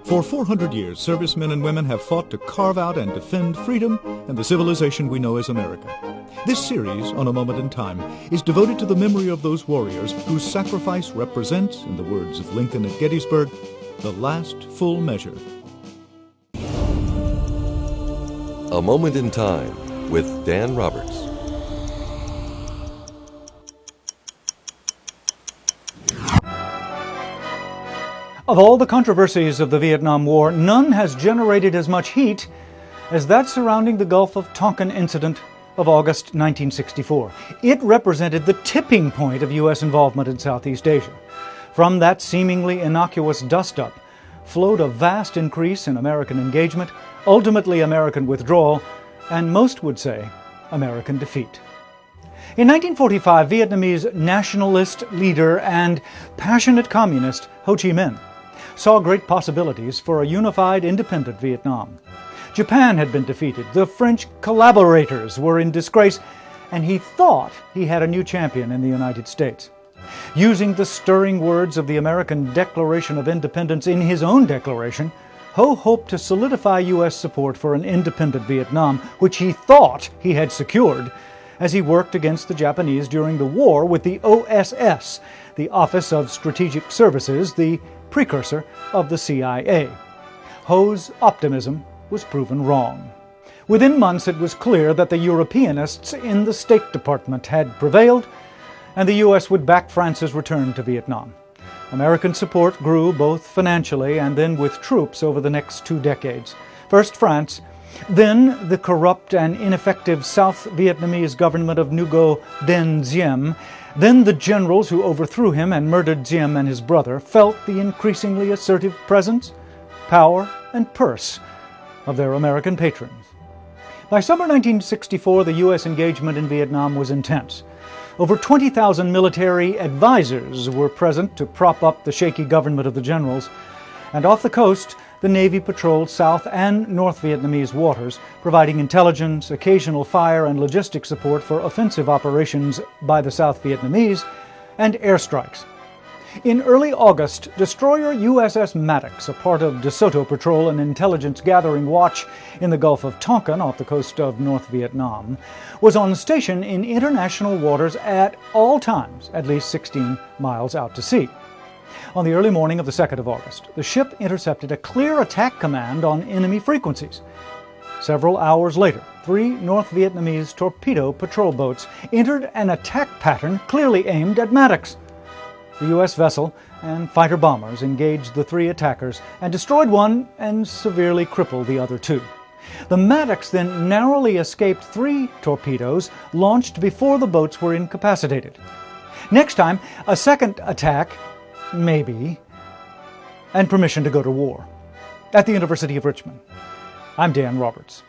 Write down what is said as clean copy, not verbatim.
For 400 years, servicemen and women have fought to carve out and defend freedom and the civilization we know as America. This series, On a Moment in Time, is devoted to the memory of those warriors whose sacrifice represents, in the words of Lincoln at Gettysburg, the last full measure. A Moment in Time with Dan Roberts. Of all the controversies of the Vietnam War, none has generated as much heat as that surrounding the Gulf of Tonkin incident of August 1964. It represented the tipping point of U.S. involvement in Southeast Asia. From that seemingly innocuous dust-up flowed a vast increase in American engagement, ultimately American withdrawal, and most would say American defeat. In 1945, Vietnamese nationalist leader and passionate communist Ho Chi Minh saw great possibilities for a unified, independent Vietnam. Japan had been defeated, the French collaborators were in disgrace, and he thought he had a new champion in the United States. Using the stirring words of the American Declaration of Independence in his own declaration, Ho hoped to solidify U.S. support for an independent Vietnam, which he thought he had secured as he worked against the Japanese during the war with the OSS, the Office of Strategic Services, the precursor of the CIA. Ho's optimism was proven wrong. Within months, it was clear that the Europeanists in the State Department had prevailed, and the U.S. would back France's return to Vietnam. American support grew both financially and then with troops over the next 2 decades. First France, then the corrupt and ineffective South Vietnamese government of Ngo Dinh Diem, then the generals who overthrew him and murdered Diem and his brother, felt the increasingly assertive presence, power, and purse of their American patrons. By summer 1964, the U.S. engagement in Vietnam was intense. Over 20,000 military advisors were present to prop up the shaky government of the generals, and off the coast, the Navy patrolled South and North Vietnamese waters, providing intelligence, occasional fire and logistic support for offensive operations by the South Vietnamese, and airstrikes. In early August, destroyer USS Maddox, a part of De Soto Patrol and intelligence gathering watch in the Gulf of Tonkin off the coast of North Vietnam, was on station in international waters at all times, at least 16 miles out to sea. On the early morning of the 2nd of August, the ship intercepted a clear attack command on enemy frequencies. Several hours later, 3 North Vietnamese torpedo patrol boats entered an attack pattern clearly aimed at Maddox. The U.S. vessel and fighter bombers engaged the 3 attackers and destroyed one and severely crippled the other 2. The Maddox then narrowly escaped 3 torpedoes launched before the boats were incapacitated. Next time, a second attack, maybe, and permission to go to war. At the University of Richmond, I'm Dan Roberts.